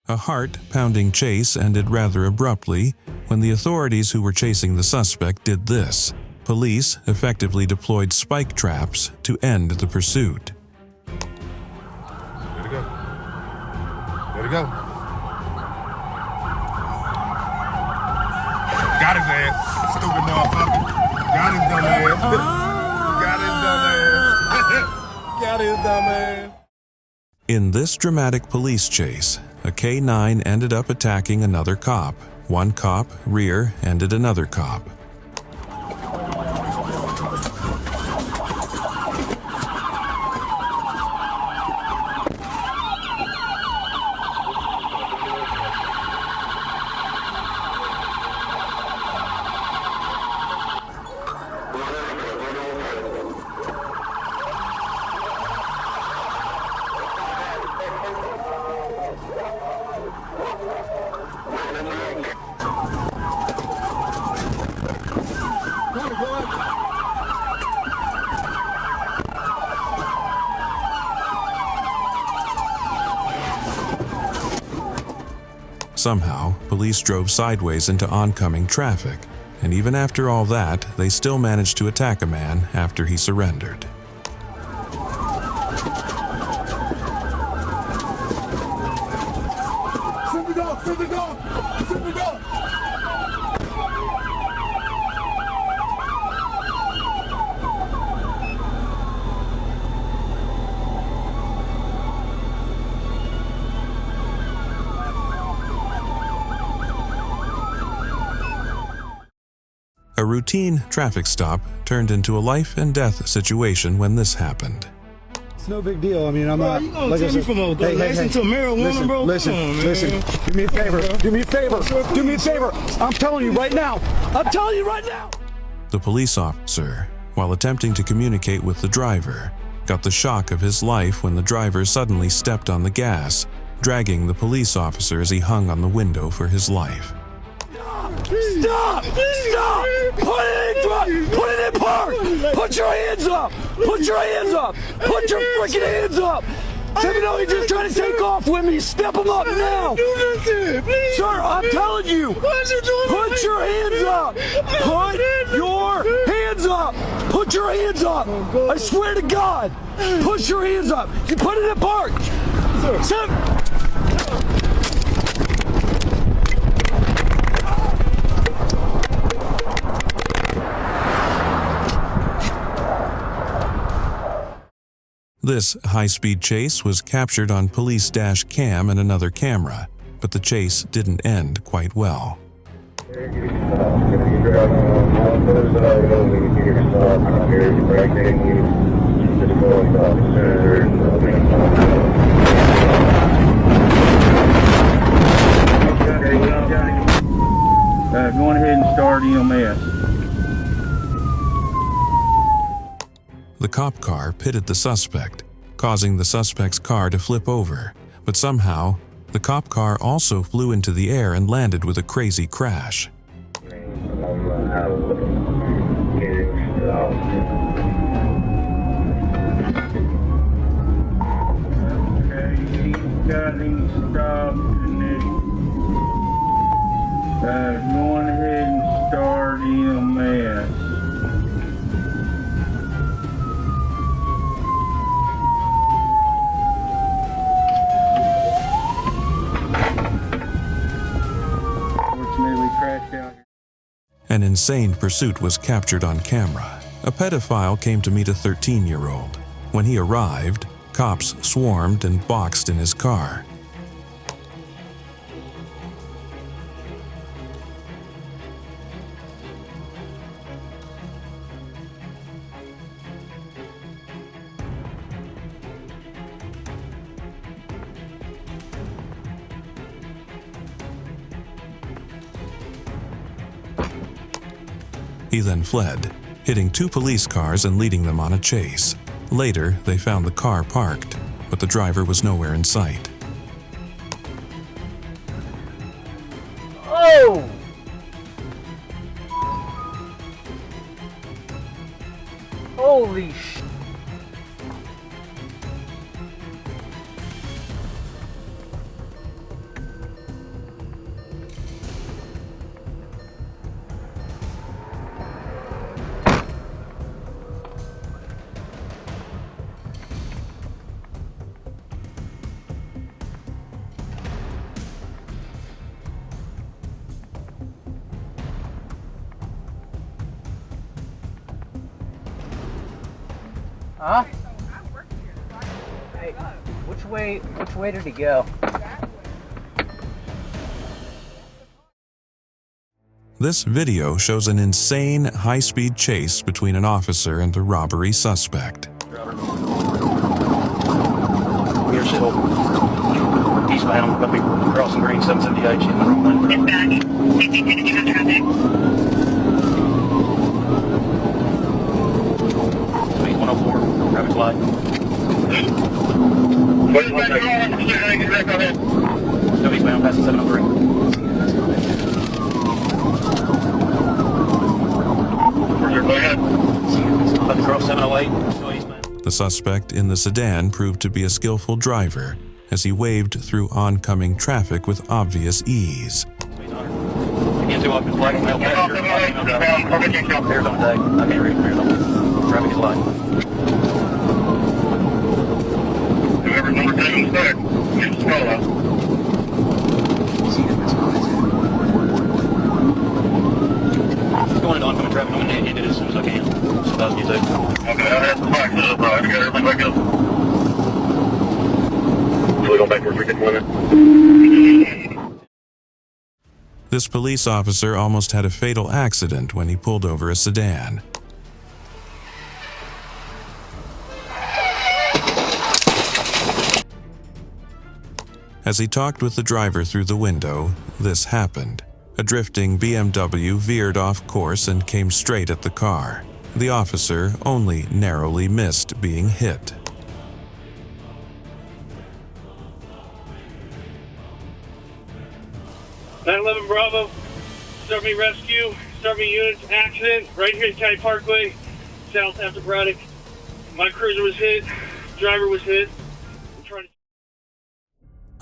A heart-pounding chase ended rather abruptly when the authorities who were chasing the suspect did this. Police effectively deployed spike traps to end the pursuit. Way to go. Way to go. Got his ass. Stupid motherfucker. Got his dumb ass. Got his dumb ass. Got his dumb ass. In this dramatic police chase, a K-9 ended up attacking another cop. One cop rear-ended another cop. Somehow, police drove sideways into oncoming traffic, and even after all that, they still managed to attack a man after he surrendered. A routine traffic stop turned into a life-and-death situation when this happened. It's no big deal. I mean, I'm not. You gonna like tell I me said, from a listen to marijuana, listen, bro? Listen, Come on, listen. man. Do me a favor. Do me a favor. Do me a favor. I'm telling you right now. I'm telling you right now. The police officer, while attempting to communicate with the driver, got the shock of his life when the driver suddenly stepped on the gas, dragging the police officer as he hung on the window for his life. Stop! Stop! Put it in front! Put it in park! Put your hands up! Put your hands up! Put your freaking hands up! Seminole, you're just trying to take off with me. Step them up now! Sir, I'm telling you! Put your hands up! Put your hands up! Put your hands up! I swear to God! Put your hands up! You put it in park! Sir! This high-speed chase was captured on police dash cam and another camera, but the chase didn't end quite well. Going ahead and start EMS. The cop car pitted the suspect, causing the suspect's car to flip over, but somehow, the cop car also flew into the air and landed with a crazy crash. Going ahead and start EMS. An insane pursuit was captured on camera. A pedophile came to meet a 13-year-old. When he arrived, cops swarmed and boxed in his car. He then fled, hitting 2 police cars and leading them on a chase. Later, they found the car parked, but the driver was nowhere in sight. Oh! Holy sh! Huh? Hey, which way did he go? This video shows an insane high-speed chase between an officer and a robbery suspect. We're still eastbound, up crossing green 778 in the wrong lane. Get back. Did you have traffic? Speed 104, traffic light. Still eastbound, passing 703. About to cross 708, still eastbound. The suspect in the sedan proved to be a skillful driver as he waved through oncoming traffic with obvious ease. Again, too often flagging male passenger. There's on the day. I can't read it. Traffic is light. Whoever number 7 stuck, get small up. Going into oncoming traffic, I'm going to hit it as soon as I can. So that's you too. Okay, I have the box up. I got everything back up. So we go back towards Rickett Limit. This police officer almost had a fatal accident when he pulled over a sedan. As he talked with the driver through the window, this happened. A drifting BMW veered off course and came straight at the car. The officer only narrowly missed being hit. (911 Bravo), start me rescue, start me units, accident, right here at County Parkway, south after Braddock. My cruiser was hit, driver was hit.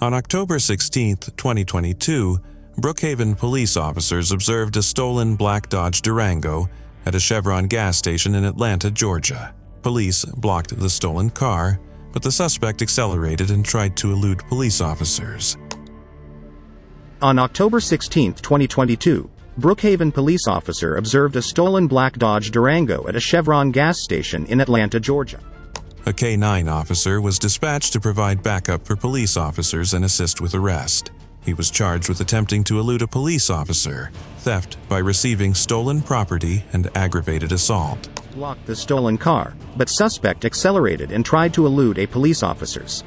On October 16, 2022, Brookhaven police officers observed a stolen black Dodge Durango at a Chevron gas station in Atlanta, Georgia. Police blocked the stolen car, but the suspect accelerated and tried to elude police officers. On October 16, 2022, Brookhaven police officer observed a stolen black Dodge Durango at a Chevron gas station in Atlanta, Georgia. A K-9 officer was dispatched to provide backup for police officers and assist with arrest. He was charged with attempting to elude a police officer, theft by receiving stolen property, and aggravated assault. Blocked the stolen car, but suspect accelerated and tried to elude a police officers.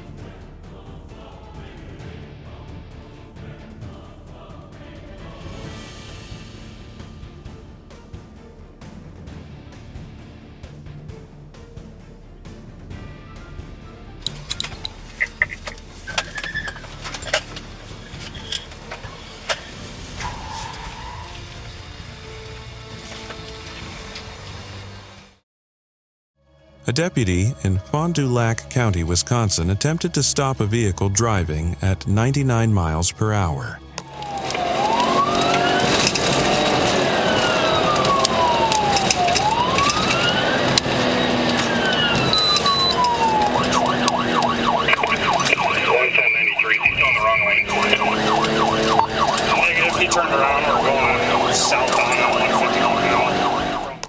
A deputy in Fond du Lac County, Wisconsin, attempted to stop a vehicle driving at 99 miles per hour.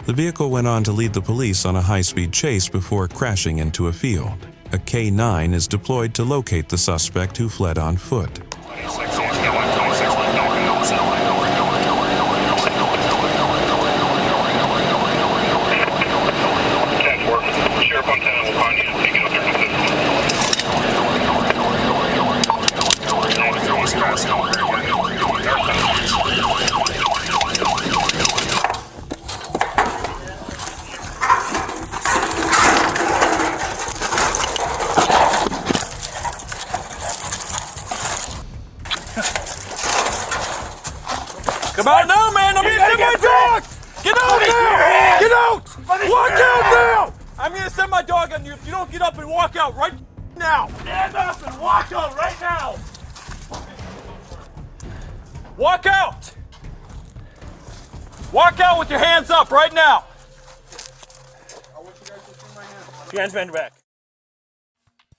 The vehicle went on to lead the police on a high-speed chase before crashing into a field. A K-9 is deployed to locate the suspect who fled on foot. Come on now, man! I'm gonna send my dog! Get out now! Get out! Walk out now! I'm gonna send my dog on you if you don't get up and walk out right now! Stand up and walk out right now! Walk out! Walk out with your hands up right now! Your hands behind your back.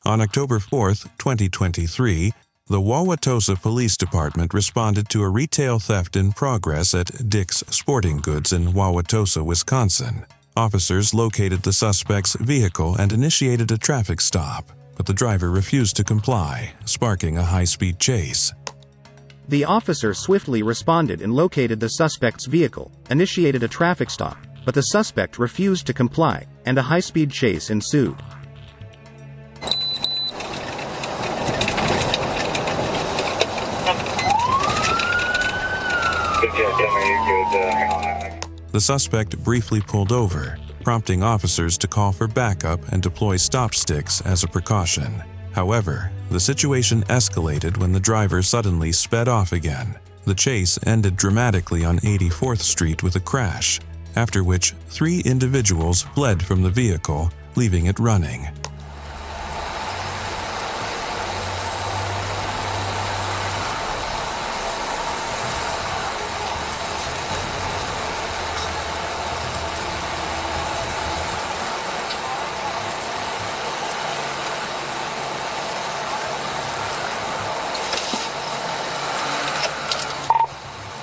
On October 4th, 2023, the Wauwatosa Police Department responded to a retail theft in progress at Dick's Sporting Goods in Wauwatosa, Wisconsin. Officers located the suspect's vehicle and initiated a traffic stop, but the driver refused to comply, sparking a high-speed chase. The officer swiftly responded and located the suspect's vehicle, initiated a traffic stop, but the suspect refused to comply, and a high-speed chase ensued. The suspect briefly pulled over, prompting officers to call for backup and deploy stop sticks as a precaution. However, the situation escalated when the driver suddenly sped off again. The chase ended dramatically on 84th Street with a crash, after which 3 individuals fled from the vehicle, leaving it running.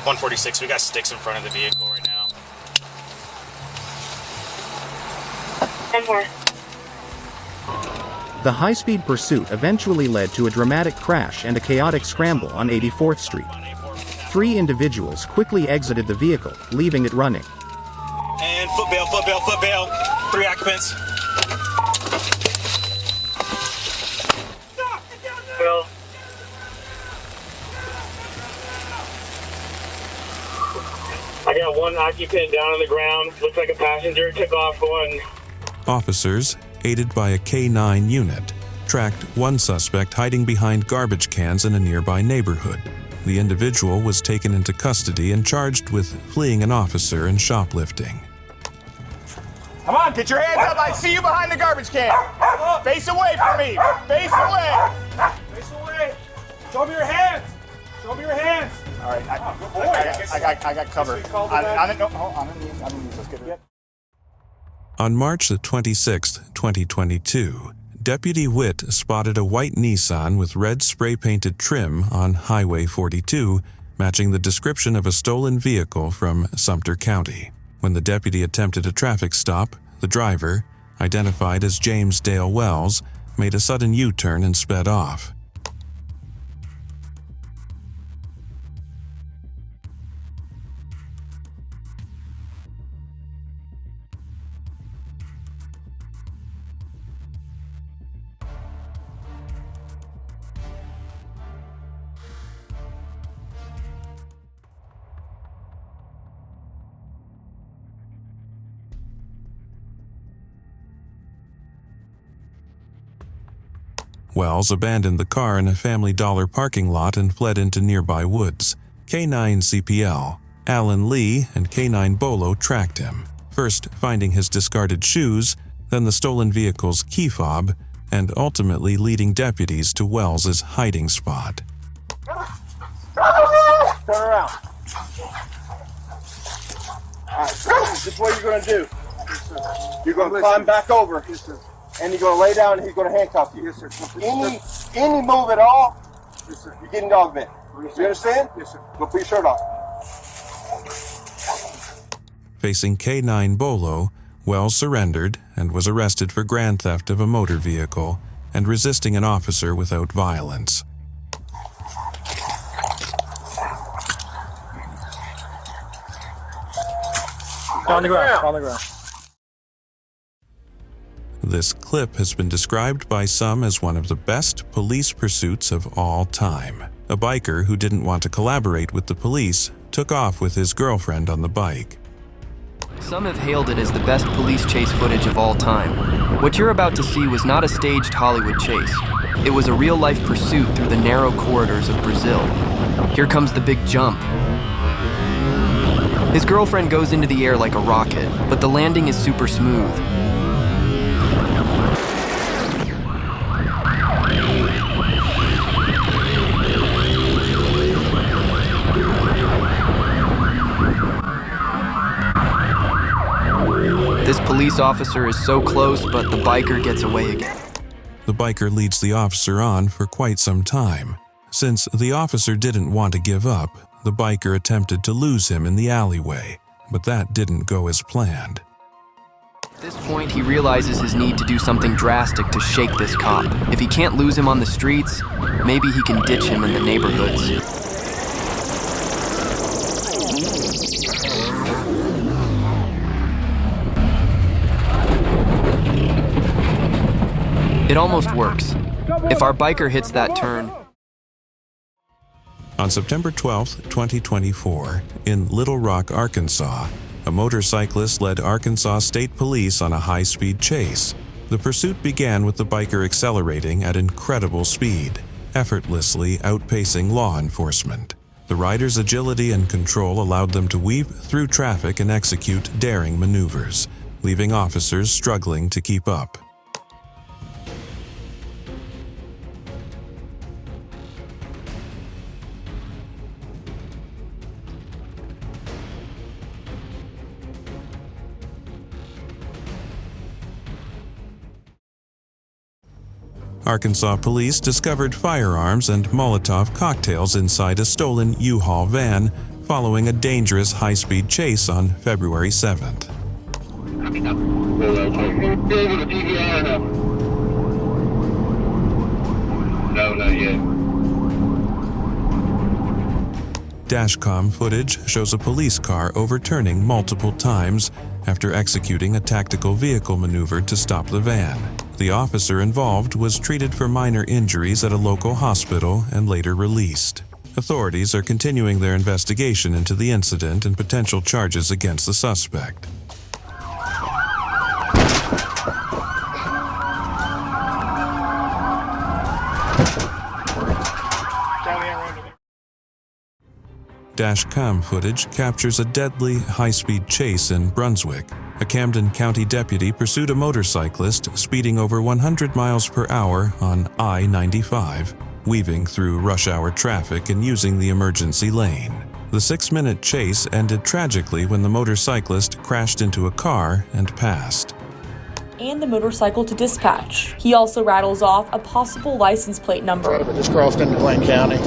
.146, we got sticks in front of the vehicle right now. 10-4. The high-speed pursuit eventually led to a dramatic crash and a chaotic scramble on 84th Street. 3 individuals quickly exited the vehicle, leaving it running. And foot bail, 3 occupants. Well, I got 1 occupant down on the ground. Looks like a passenger took off going. Officers, aided by a K-9 unit, tracked one suspect hiding behind garbage cans in a nearby neighborhood. The individual was taken into custody and charged with fleeing an officer and shoplifting. Come on, get your hands up. I see you behind the garbage can. Face away from me. Face away. Face away. Show me your hands. Show me your hands. All right, I got cover. Let's get it. On March 26, 2022, Deputy Witt spotted a white Nissan with red spray-painted trim on Highway 42, matching the description of a stolen vehicle from Sumter County. When the deputy attempted a traffic stop, the driver, identified as James Dale Wells, made a sudden U-turn and sped off. Wells abandoned the car in a Family Dollar parking lot and fled into nearby woods. K-9 CPL, Alan Lee, and K-9 Bolo tracked him, first finding his discarded shoes, then the stolen vehicle's key fob, and ultimately leading deputies to Wells's hiding spot. Turn around. All right, this is what you're going to do. You're going to climb back over. And you're going to lay down and he's going to handcuff you. Yes, sir. Any move at all, yes, sir, you're getting dog bit. You understand? Yes, sir. Go put your shirt on. Facing K-9 Bolo, Wells surrendered and was arrested for grand theft of a motor vehicle and resisting an officer without violence. On the ground. This clip has been described by some as one of the best police pursuits of all time. A biker who didn't want to collaborate with the police took off with his girlfriend on the bike. Some have hailed it as the best police chase footage of all time. What you're about to see was not a staged Hollywood chase. It was a real-life pursuit through the narrow corridors of Brazil. Here comes the big jump. His girlfriend goes into the air like a rocket, but the landing is super smooth. This police officer is so close, but the biker gets away again. The biker leads the officer on for quite some time. Since the officer didn't want to give up, the biker attempted to lose him in the alleyway, but that didn't go as planned. At this point, he realizes his need to do something drastic to shake this cop. If he can't lose him on the streets, maybe he can ditch him in the neighborhoods. It almost works. If our biker hits that turn... On September 12, 2024, in Little Rock, Arkansas, a motorcyclist led Arkansas State Police on a high-speed chase. The pursuit began with the biker accelerating at incredible speed, effortlessly outpacing law enforcement. The rider's agility and control allowed them to weave through traffic and execute daring maneuvers, leaving officers struggling to keep up. Arkansas police discovered firearms and Molotov cocktails inside a stolen U-Haul van following a dangerous high-speed chase on February 7th. No, not yet. Dashcam footage shows a police car overturning multiple times after executing a tactical vehicle maneuver to stop the van. The officer involved was treated for minor injuries at a local hospital and later released. Authorities are continuing their investigation into the incident and potential charges against the suspect. Dashcam footage captures a deadly high-speed chase in Brunswick. A Camden County deputy pursued a motorcyclist speeding over 100 miles per hour on I-95, weaving through rush-hour traffic and using the emergency lane. The 6-minute chase ended tragically when the motorcyclist crashed into a car and passed. And the motorcycle to dispatch. He also rattles off a possible license plate number. Just crossed into Glenn County.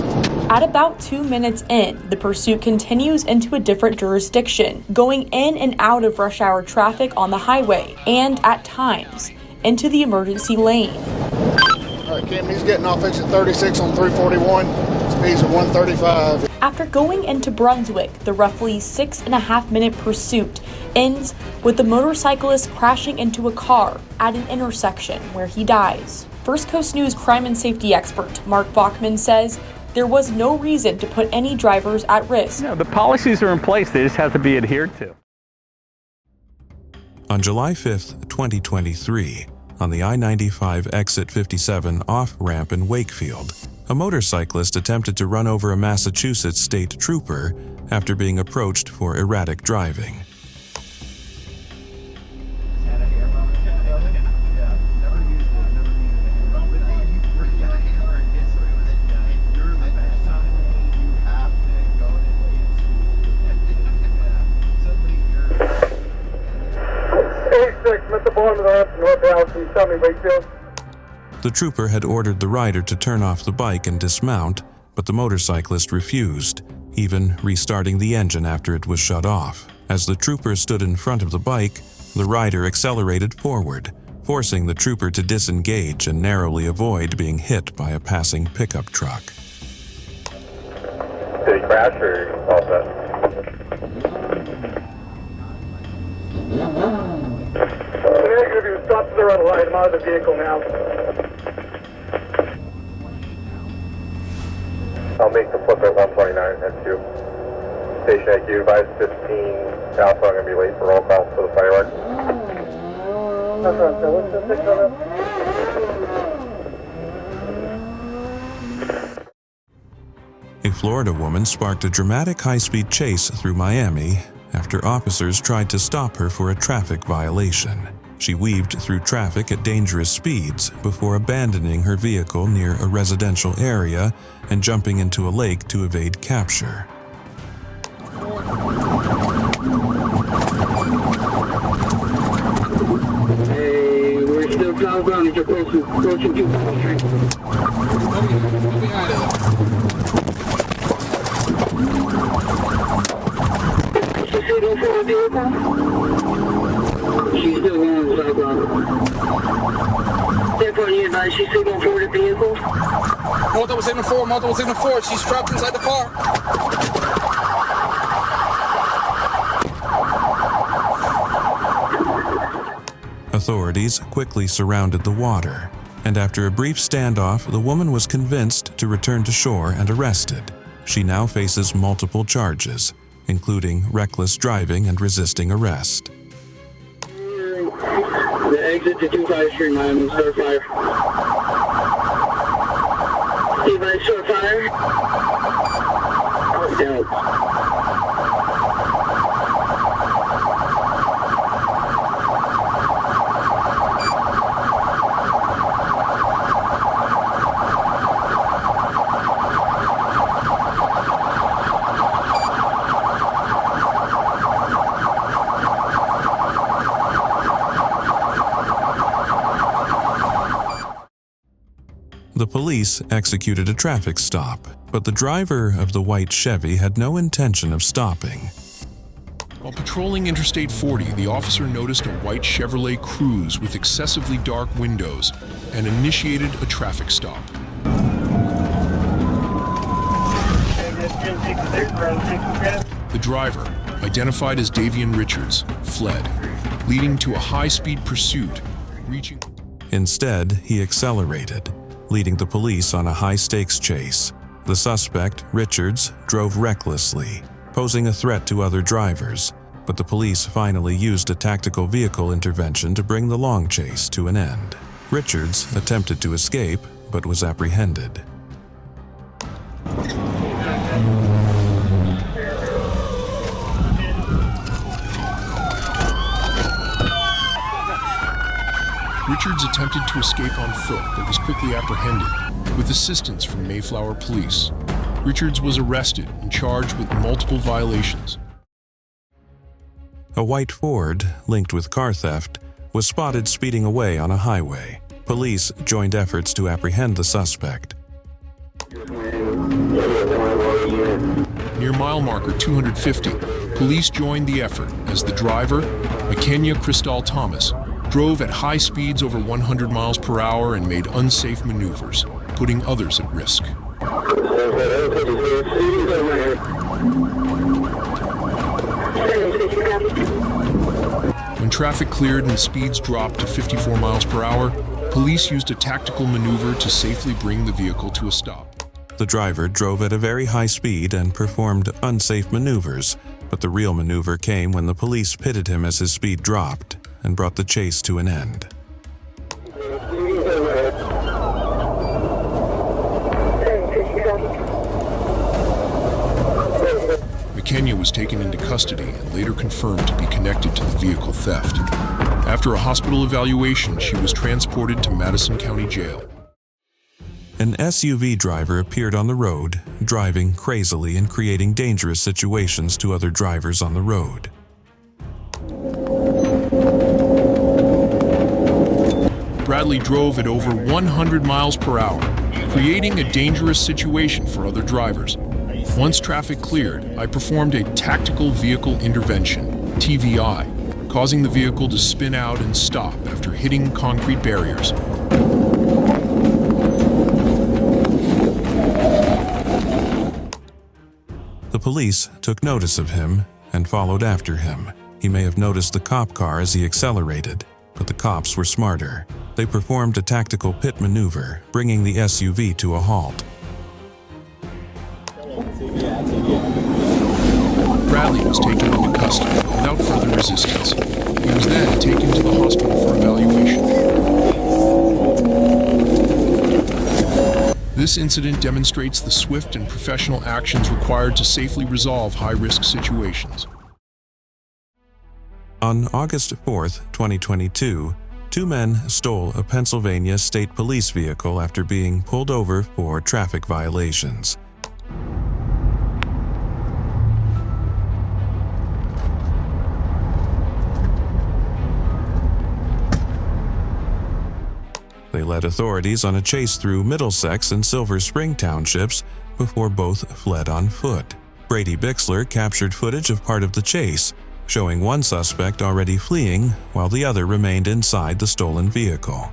At about 2 minutes in, the pursuit continues into a different jurisdiction, going in and out of rush hour traffic on the highway, and at times, into the emergency lane. All right, Kim, he's getting off exit 36 on 341, speeds of 135. After going into Brunswick, the roughly 6.5-minute pursuit ends with the motorcyclist crashing into a car at an intersection where he dies. First Coast News crime and safety expert Mark Bachman says there was no reason to put any drivers at risk. No, the policies are in place, they just have to be adhered to. On July 5th, 2023, on the I-95 exit 57 off-ramp in Wakefield, a motorcyclist attempted to run over a Massachusetts state trooper after being approached for erratic driving. The trooper had ordered the rider to turn off the bike and dismount, but the motorcyclist refused, even restarting the engine after it was shut off. As the trooper stood in front of the bike, the rider accelerated forward, forcing the trooper to disengage and narrowly avoid being hit by a passing pickup truck. Did he crash or all set? Negative, you stop to the red light. I'm out of the vehicle now. I'll make the flip at 129, that's you. Station IQ, advise 15 Alpha, I'm going to be late for roll call for the fireworks. What's the 6 on A Florida woman sparked a dramatic high-speed chase through Miami after officers tried to stop her for a traffic violation. She weaved through traffic at dangerous speeds before abandoning her vehicle near a residential area and jumping into a lake to evade capture. Hey, we're still southbound. It's approaching 2nd Street. She's still going southbound. 1040 advice, she's still going forward at the vehicle. Multiple signal 4. She's trapped inside the car. Authorities quickly surrounded the water, and after a brief standoff, the woman was convinced to return to shore and arrested. She now faces multiple charges, including reckless driving and resisting arrest. The exit to 25 Street, ma'am, start fire. Advice, start fire. Down. The police executed a traffic stop, but the driver of the white Chevy had no intention of stopping. While patrolling Interstate 40, the officer noticed a white Chevrolet Cruze with excessively dark windows and initiated a traffic stop. The driver, identified as Davian Richards, fled, leading to a high-speed pursuit, reaching... Instead, he accelerated, leading the police on a high-stakes chase. The suspect, Richards, drove recklessly, posing a threat to other drivers, but the police finally used a tactical vehicle intervention to bring the long chase to an end. Richards attempted to escape, but was apprehended. Richards attempted to escape on foot, but was quickly apprehended, with assistance from Mayflower police. Richards was arrested and charged with multiple violations. A white Ford, linked with car theft, was spotted speeding away on a highway. Police joined efforts to apprehend the suspect. Near mile marker 250, police joined the effort as the driver, McKenya Crystal Thomas, drove at high speeds over 100 miles per hour and made unsafe maneuvers, putting others at risk. When traffic cleared and speeds dropped to 54 miles per hour, police used a tactical maneuver to safely bring the vehicle to a stop. The driver drove at a very high speed and performed unsafe maneuvers, but the real maneuver came when the police pitted him as his speed dropped and brought the chase to an end. McKenya was taken into custody and later confirmed to be connected to the vehicle theft. After a hospital evaluation, she was transported to Madison County Jail. An SUV driver appeared on the road, driving crazily and creating dangerous situations to other drivers on the road. Bradley drove at over 100 miles per hour, creating a dangerous situation for other drivers. Once traffic cleared, I performed a tactical vehicle intervention, TVI, causing the vehicle to spin out and stop after hitting concrete barriers. The police took notice of him and followed after him. He may have noticed the cop car as he accelerated, but the cops were smarter. They performed a tactical pit maneuver, bringing the SUV to a halt. Bradley was taken into custody without further resistance. He was then taken to the hospital for evaluation. This incident demonstrates the swift and professional actions required to safely resolve high-risk situations. On August 4th, 2022, two men stole a Pennsylvania State Police vehicle after being pulled over for traffic violations. They led authorities on a chase through Middlesex and Silver Spring townships before both fled on foot. Brady Bixler captured footage of part of the chase, showing one suspect already fleeing while the other remained inside the stolen vehicle.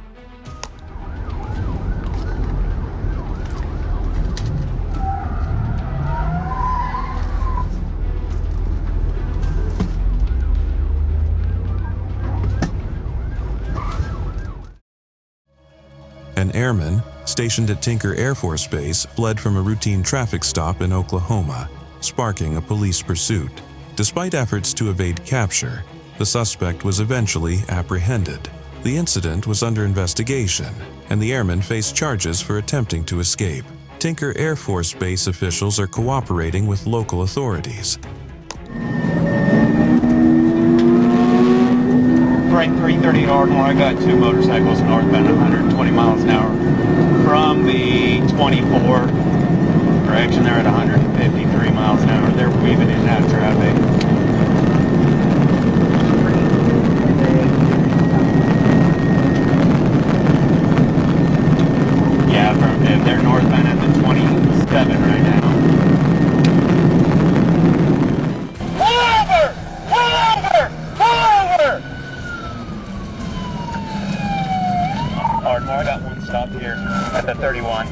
An airman stationed at Tinker Air Force Base fled from a routine traffic stop in Oklahoma, sparking a police pursuit. Despite efforts to evade capture, the suspect was eventually apprehended. The incident was under investigation, and the airman faced charges for attempting to escape. Tinker Air Force Base officials are cooperating with local authorities. Right, 330 north. I got two motorcycles northbound 120 miles an hour from the 24 direction. They're at 153 miles an hour. They're weaving in and out of traffic. Yeah, if they're northbound at the 27 right now. Pull over! Pull over! Pull over! Ardmore, I got one stop here at the 31.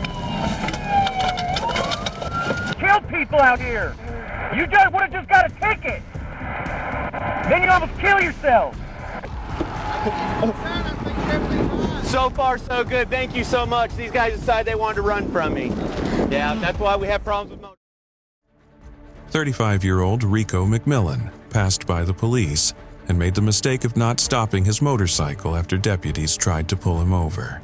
Kill people out here! You just would have just got a ticket! Then you almost kill yourself! So far, so good. Thank you so much. These guys decided they wanted to run from me. Yeah, that's why we have problems with motors. 35-year-old Rico McMillan passed by the police and made the mistake of not stopping his motorcycle after deputies tried to pull him over.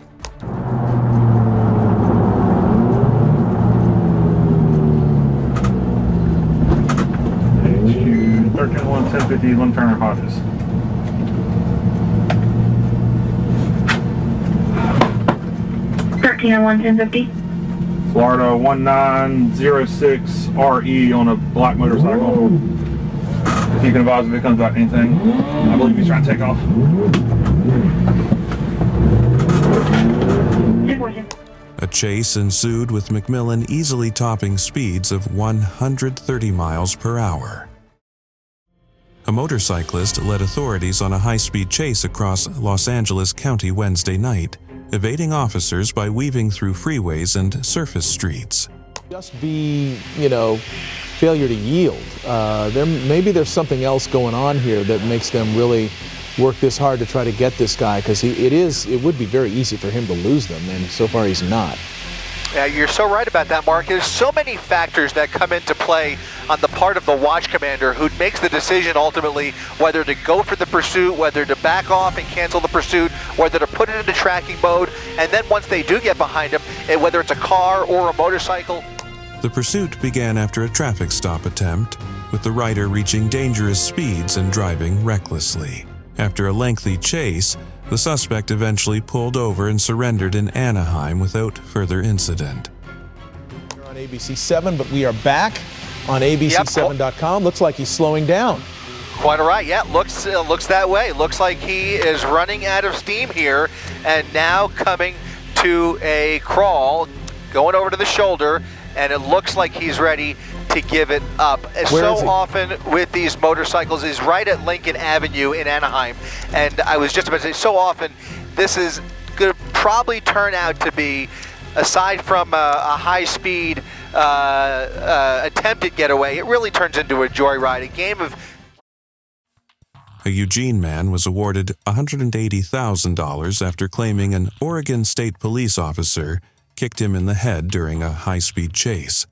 HQ 13-1-1050, Lynn Turner Hodges. Florida 1906 RE on a black motorcycle. If you can advise if it comes back anything. I believe he's trying to take off. A chase ensued with McMillan easily topping speeds of 130 miles per hour. A motorcyclist led authorities on a high-speed chase across Los Angeles County Wednesday night, evading officers by weaving through freeways and surface streets. Just be, failure to yield. Maybe there's something else going on here that makes them really work this hard to try to get this guy, because it would be very easy for him to lose them, and so far he's not. Yeah, you're so right about that, Mark. There's so many factors that come into play on the part of the watch commander who makes the decision ultimately whether to go for the pursuit, whether to back off and cancel the pursuit, whether to put it into tracking mode, and then once they do get behind him, whether it's a car or a motorcycle. The pursuit began after a traffic stop attempt, with the rider reaching dangerous speeds and driving recklessly. After a lengthy chase, the suspect eventually pulled over and surrendered in Anaheim without further incident. We're on ABC7, but we are back on ABC7.com. Looks like he's slowing down. Quite all right. Yeah, looks that way. Looks like he is running out of steam here, and now coming to a crawl, going over to the shoulder, and it looks like he's ready to give it up. So often with these motorcycles is right at Lincoln Avenue in Anaheim, and I was just about to say, so often this is going to probably turn out to be, aside from a high-speed attempted getaway, it really turns into a joyride, a game of... A Eugene man was awarded $180,000 after claiming an Oregon State police officer kicked him in the head during a high-speed chase.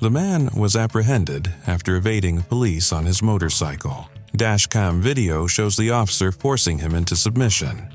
The man was apprehended after evading police on his motorcycle. Dashcam video shows the officer forcing him into submission.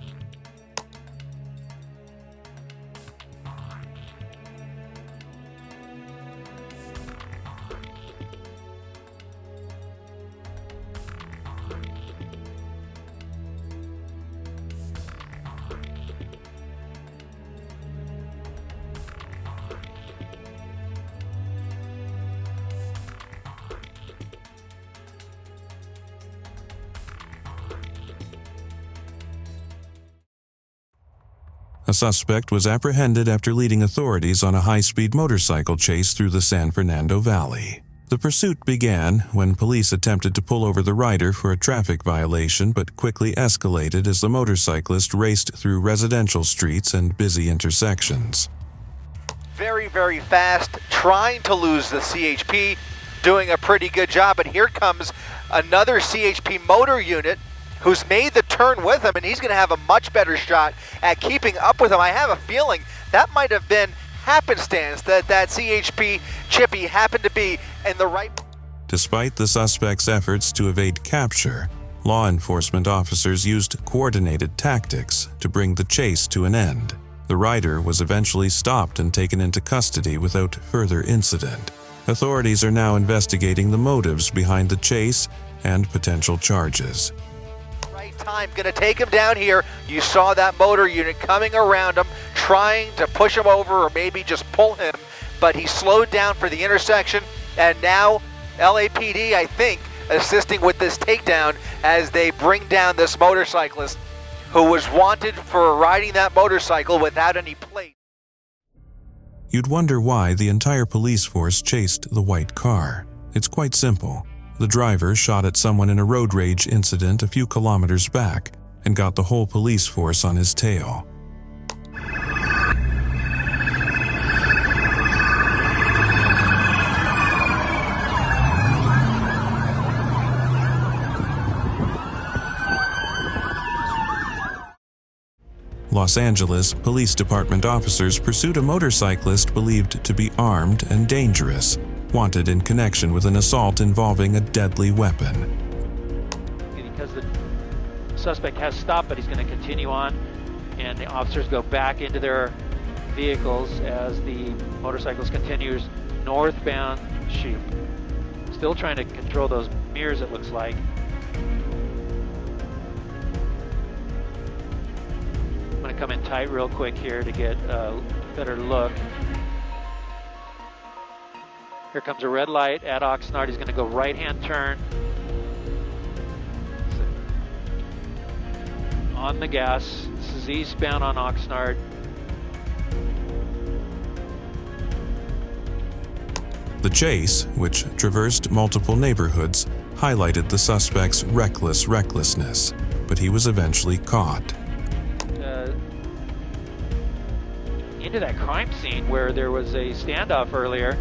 suspect was apprehended after leading authorities on a high-speed motorcycle chase through the San Fernando Valley. The pursuit began when police attempted to pull over the rider for a traffic violation but quickly escalated as the motorcyclist raced through residential streets and busy intersections. Very, very fast, trying to lose the CHP, doing a pretty good job, but here comes another CHP motor unit who's made the turn with him, and he's going to have a much better shot at keeping up with him. I have a feeling that might have been happenstance that CHP Chippy happened to be in the right. Despite the suspect's efforts to evade capture, law enforcement officers used coordinated tactics to bring the chase to an end. The rider was eventually stopped and taken into custody without further incident. Authorities are now investigating the motives behind the chase and potential charges. Time, gonna take him down here. You saw that motor unit coming around him, trying to push him over or maybe just pull him, but he slowed down for the intersection, and now LAPD, I think, assisting with this takedown as they bring down this motorcyclist who was wanted for riding that motorcycle without any plate. You'd wonder why the entire police force chased the white car. It's quite simple. The driver shot at someone in a road rage incident a few kilometers back and got the whole police force on his tail. Los Angeles Police Department officers pursued a motorcyclist believed to be armed and dangerous, wanted in connection with an assault involving a deadly weapon. Because the suspect has stopped, but he's going to continue on, and the officers go back into their vehicles as the motorcyclist continues northbound shoot. Still trying to control those mirrors, it looks like. I'm going to come in tight real quick here to get a better look. Here comes a red light at Oxnard. He's going to go right-hand turn. On the gas. This is eastbound on Oxnard. The chase, which traversed multiple neighborhoods, highlighted the suspect's recklessness, but he was eventually caught. Into that crime scene where there was a standoff earlier.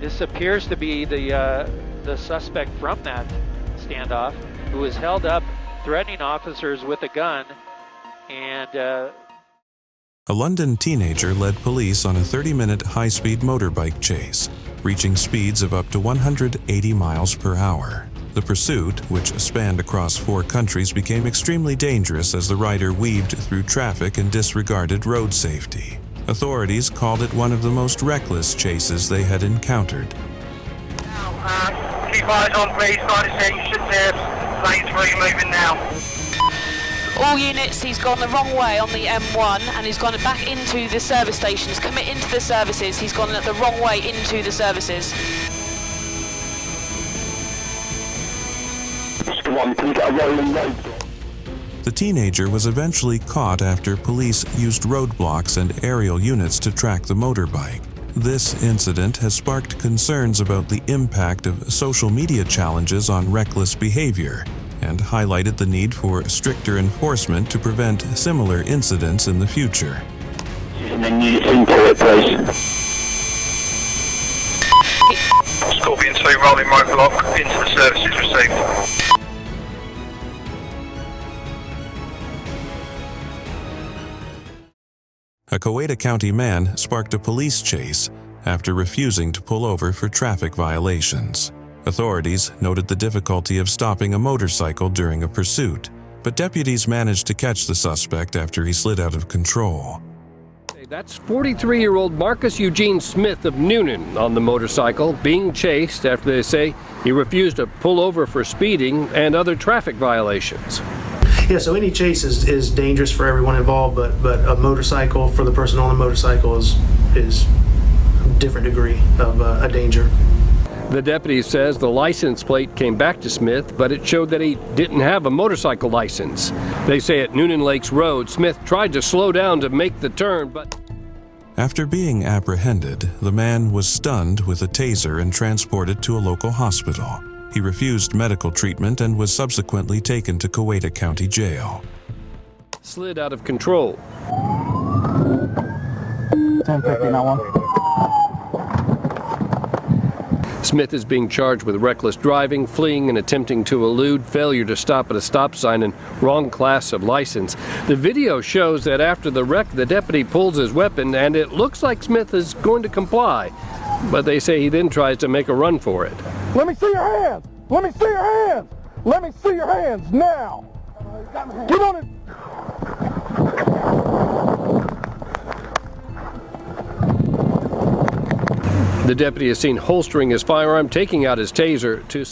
This appears to be the suspect from that standoff who was held up threatening officers with a gun, and a London teenager led police on a 30-minute high-speed motorbike chase, reaching speeds of up to 180 miles per hour. The pursuit, which spanned across 4 countries, became extremely dangerous as the rider weaved through traffic and disregarded road safety. Authorities called it one of the most reckless chases they had encountered. Keep eyes on, please. 96, lane 3 moving now. All units, he's gone the wrong way on the M1 and he's gone back into the service stations. Commit into the services. He's gone the wrong way into the services. Come on, can you get a rolling road? The teenager was eventually caught after police used roadblocks and aerial units to track the motorbike. This incident has sparked concerns about the impact of social media challenges on reckless behavior and highlighted the need for stricter enforcement to prevent similar incidents in the future. And then you into it, please. Scorpion 2 rolling motor lock into the services received. A Coweta County man sparked a police chase after refusing to pull over for traffic violations. Authorities noted the difficulty of stopping a motorcycle during a pursuit, but deputies managed to catch the suspect after he slid out of control. That's 43-year-old Marcus Eugene Smith of Noonan on the motorcycle, being chased after they say he refused to pull over for speeding and other traffic violations. Yeah, so any chase is dangerous for everyone involved, but a motorcycle, for the person on a motorcycle, is a different degree of a danger. The deputy says the license plate came back to Smith, but it showed that he didn't have a motorcycle license. They say at Noonan Lakes Road, Smith tried to slow down to make the turn, but... After being apprehended, the man was stunned with a taser and transported to a local hospital. He refused medical treatment and was subsequently taken to Coweta County Jail. Slid out of control. 1050, now one. Smith is being charged with reckless driving, fleeing and attempting to elude, failure to stop at a stop sign, and wrong class of license. The video shows that after the wreck, the deputy pulls his weapon, and it looks like Smith is going to comply. But they say he then tries to make a run for it. Let me see your hands! Let me see your hands! Let me see your hands now! Get on it! The deputy is seen holstering his firearm, taking out his taser to